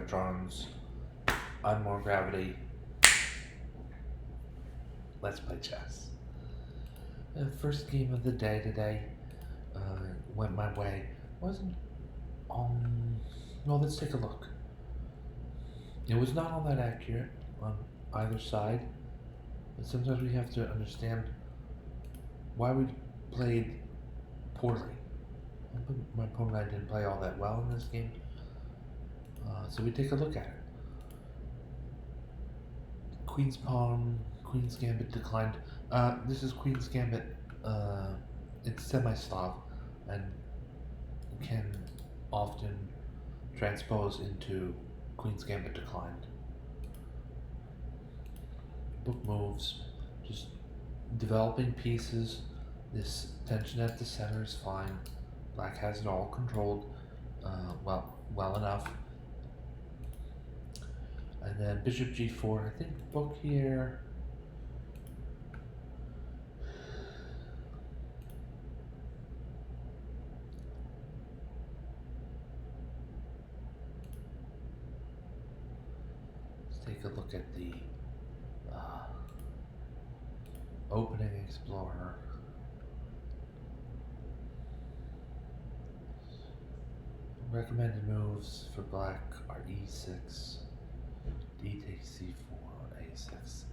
drones. I'm more gravity. Let's play chess. The first game of the day today went my way. Wasn't well, let's take a look. It was not all that accurate on either side, but sometimes we have to understand why we played poorly. My opponent and I didn't play all that well in this game, so we take a look at it. Queen's Pawn, Queen's Gambit declined. This is Queen's Gambit. It's semi-Slav and can often transpose into Queen's Gambit declined. Book moves, just developing pieces. This tension at the center is fine. Black has it all controlled well enough. And then Bishop G4, I think book here. Let's take a look at the opening explorer. Recommended moves for black are e6, d takes c4, a6.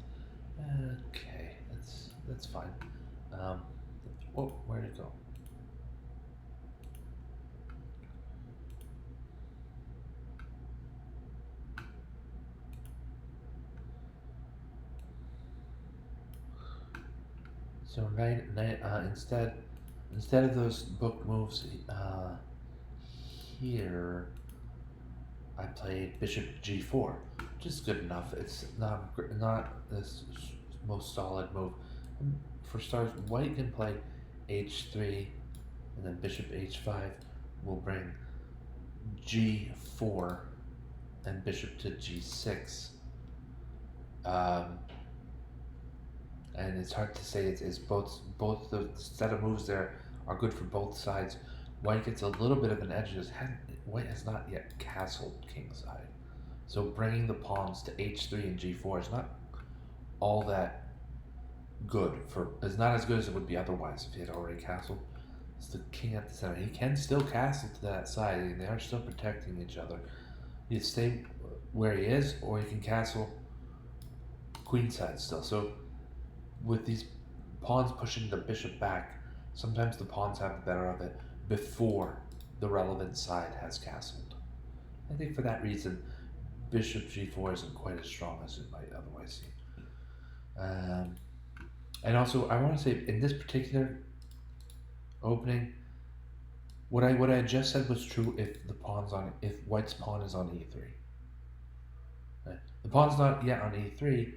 Okay, that's fine. Where'd it go? So instead of those book moves here, I played Bishop G4, which is good enough. It's not this most solid move. For starters, White can play H3, and then Bishop H5 will bring G4 and Bishop to G6. And it's hard to say it's both the set of moves there are good for both sides. White gets a little bit of an edge. White has not yet castled kingside, so bringing the pawns to h3 and g4 is not all that good. It's not as good as it would be otherwise if he had already castled. It's the king at the center. He can still castle to that side, and they are still protecting each other. He can stay where he is, or he can castle queenside still. So with these pawns pushing the bishop back, sometimes the pawns have the better of it before the relevant side has castled. I think for that reason, Bishop G4 isn't quite as strong as it might otherwise seem. And also, I want to say in this particular opening, what I just said was true if White's pawn is on E3. Right? The pawn's not yet on E3.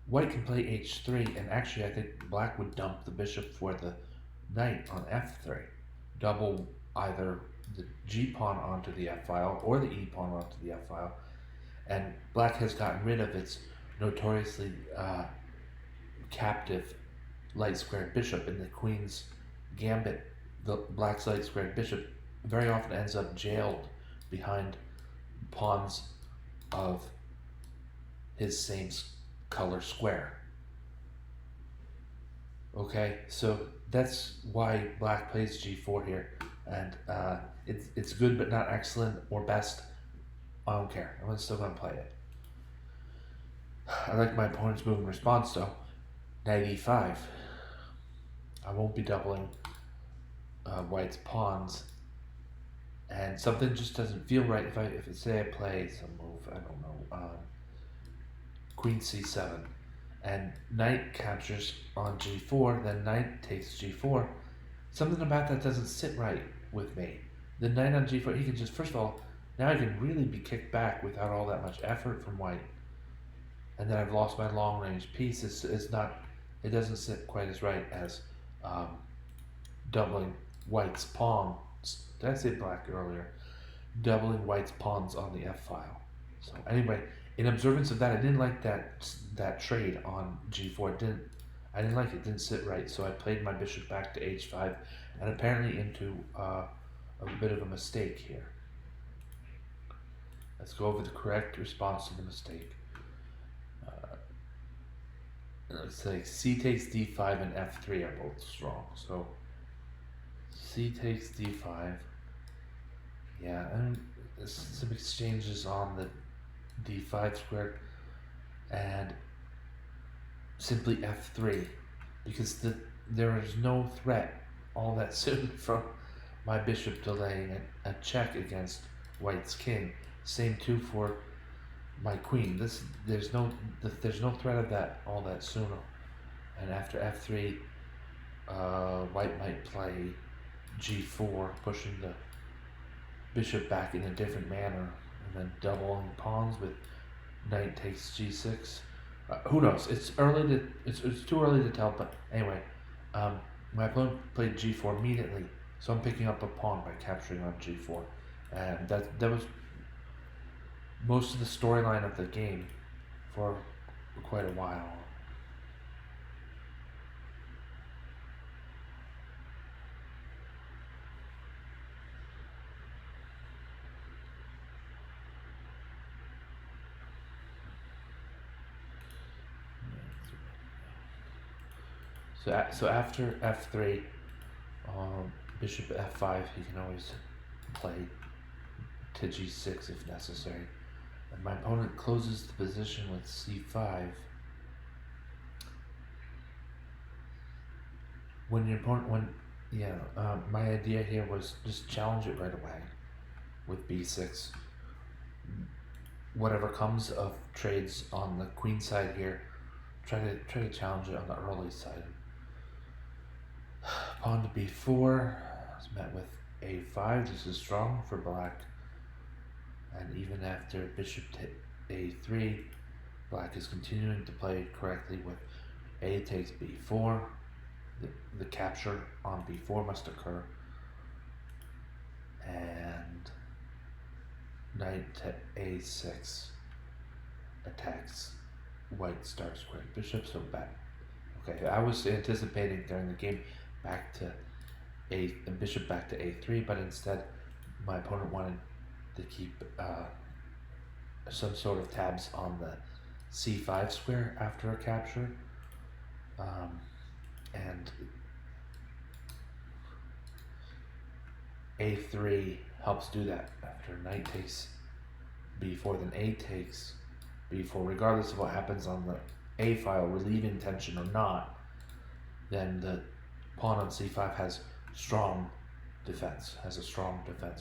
White can play H3, and actually I think Black would dump the bishop for the knight on F3. Double either the G pawn onto the F file or the E pawn onto the F file. And Black has gotten rid of its notoriously captive light squared bishop in the Queen's Gambit. The Black's light squared bishop very often ends up jailed behind pawns of his same color square. Okay, so that's why Black plays G4 here, and it's good but not excellent or best. I don't care. I'm still gonna play it. I like my opponent's move in response though. Knight E5. I won't be doubling White's pawns, and something just doesn't feel right if say I play some move, I don't know, Queen C7, and Knight captures on G4, then Knight takes G4. Something about that doesn't sit right with me. The Knight on G4, he can just, first of all, now I can really be kicked back without all that much effort from White. And then I've lost my long range piece. It doesn't sit quite as right as doubling White's pawns. Did I say Black earlier? Doubling White's pawns on the F file. So anyway, in observance of that, I didn't like that trade on G4. I didn't like it. It didn't sit right. So I played my bishop back to H5, and apparently into a bit of a mistake here. Let's go over the correct response to the mistake. It's like c takes d5 and f3 are both strong. So c takes d5. Yeah, and some exchanges on the d5 squared and simply f3 because there is no threat all that soon from my bishop delaying a check against white's king. Same too for my queen. There's no threat of that all that soon. And after f3, white might play g4, pushing the bishop back in a different manner, and then doubling pawns with knight takes g6. Who knows? It's too early to tell. But anyway, my opponent played g4 immediately, so I'm picking up a pawn by capturing on g4, and that was most of the storyline of the game for quite a while. So after f3, bishop f5, he can always play to g6 if necessary. And my opponent closes the position with c5. My idea here was just challenge it right away with b6. Whatever comes of trades on the queen side here, try to challenge it on the early side. Pawn to b4 is met with a5. This is strong for black. And even after bishop to a3, black is continuing to play correctly with a takes b4. The capture on b4 must occur. And knight to a6 attacks white star squared bishop, so back. Okay, I was anticipating during the game bishop back to a3, but instead my opponent wanted to keep some sort of tabs on the c5 square after a capture, and a3 helps do that. After knight takes b4, then a takes b4, regardless of what happens on the a file, relieving tension or not, then the pawn on c5 has a strong defense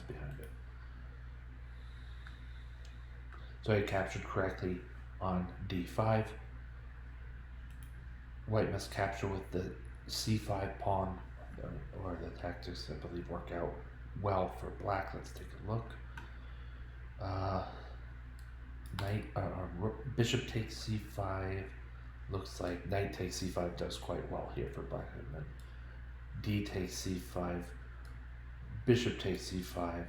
behind it. So I captured correctly on d5. White must capture with the c5 pawn, or the tactics I believe work out well for black. Let's take a look. Bishop takes c5. Looks like knight takes c5 does quite well here for black. And then d takes c5. Bishop takes c5.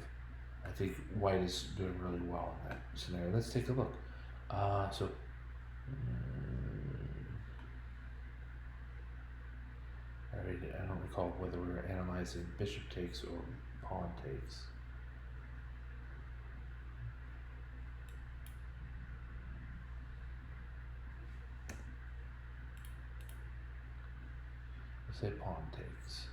I think white is doing really well in that scenario. Let's take a look. I don't recall whether we were analyzing bishop takes or pawn takes. Let's say pawn takes.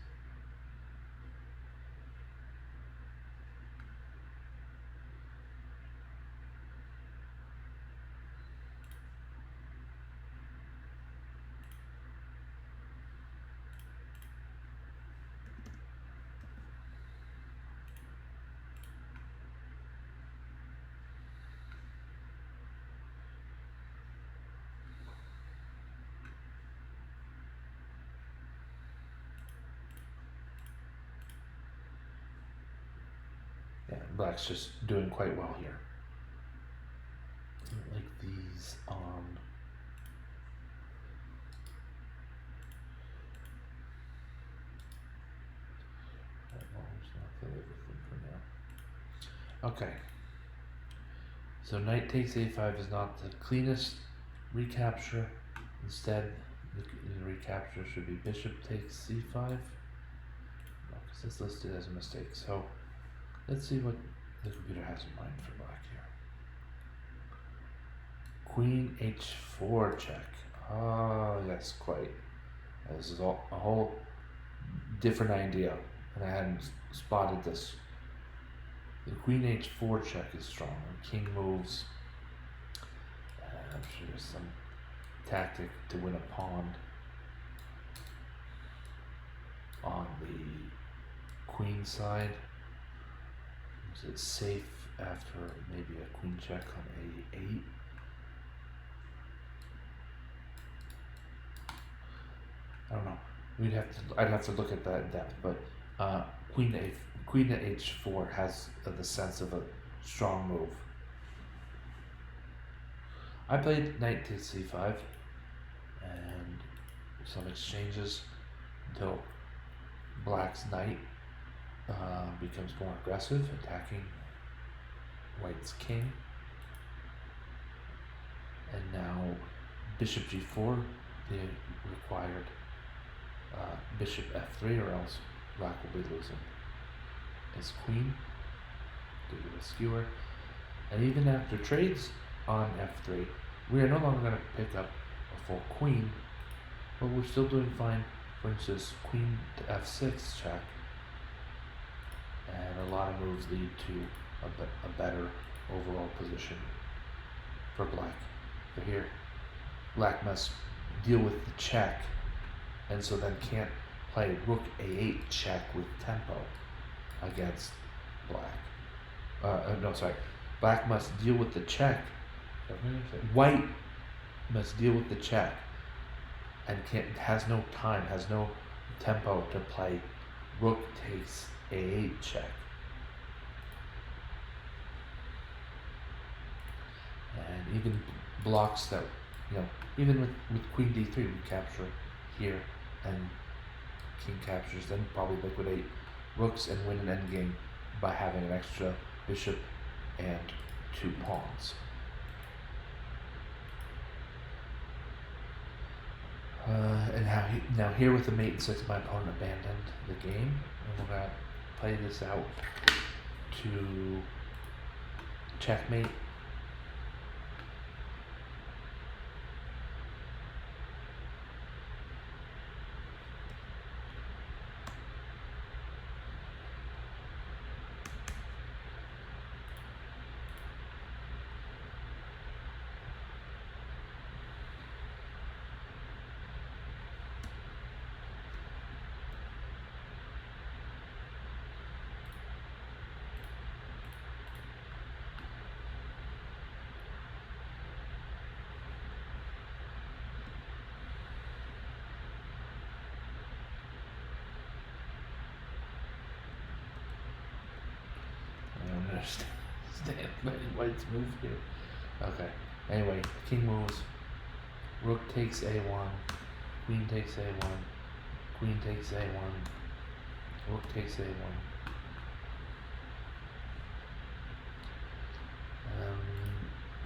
Yeah, black's just doing quite well here. Like these on. Okay. So knight takes a5 is not the cleanest recapture. Instead, the recapture should be bishop takes c5. No, because it's listed as a mistake. So let's see what the computer has in mind for black here. Queen h4 check. Oh, yes, quite. This is a whole different idea, and I hadn't spotted this. The queen h4 check is strong. King moves. I'm sure there's some tactic to win a pawn on the queen side. Is it safe after maybe a queen check on a8? I don't know. I'd have to look at that in depth, but queen at h4 has the sense of a strong move. I played knight to c5 and some exchanges until black's knight becomes more aggressive, attacking white's king. And now bishop g4, they required bishop f3, or else black will be losing his queen due to the skewer. And even after trades on f3, we are no longer going to pick up a full queen, but we're still doing fine. For instance, queen to f6 check, and a lot of moves lead to a better overall position for black. But here, black must deal with the check, and so then can't play rook a8 check with tempo against black. No, sorry. Black must deal with the check. White must deal with the check, and has no time, has no tempo to play rook takes a8 check. And even blocks that, even with queen d3, we capture here, and king captures, then probably liquidate rooks and win an endgame by having an extra bishop and 2 pawns. And now here with the mate in 6, my opponent abandoned the game, and we're gonna play this out to checkmate. Understand white's move here. Okay. Anyway, king moves. Rook takes a1. Queen takes a1. Queen takes a1. Rook takes a1.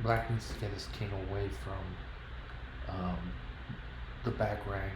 Black needs to get his king away from the back rank.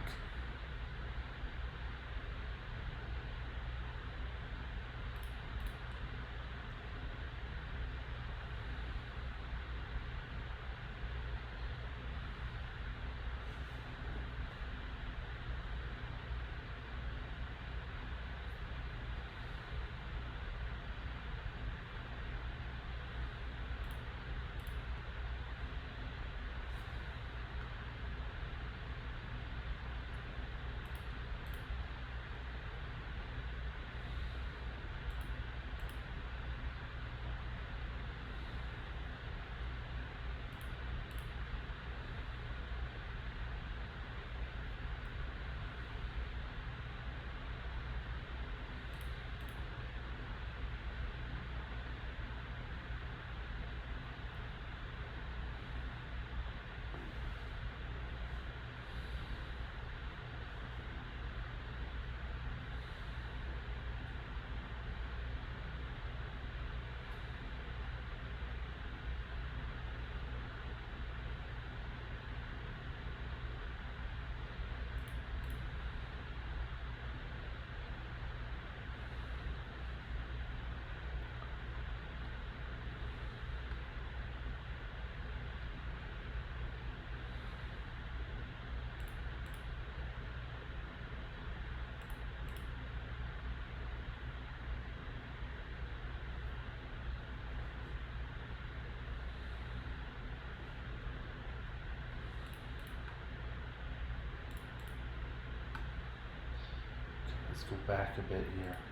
Let's go back a bit here.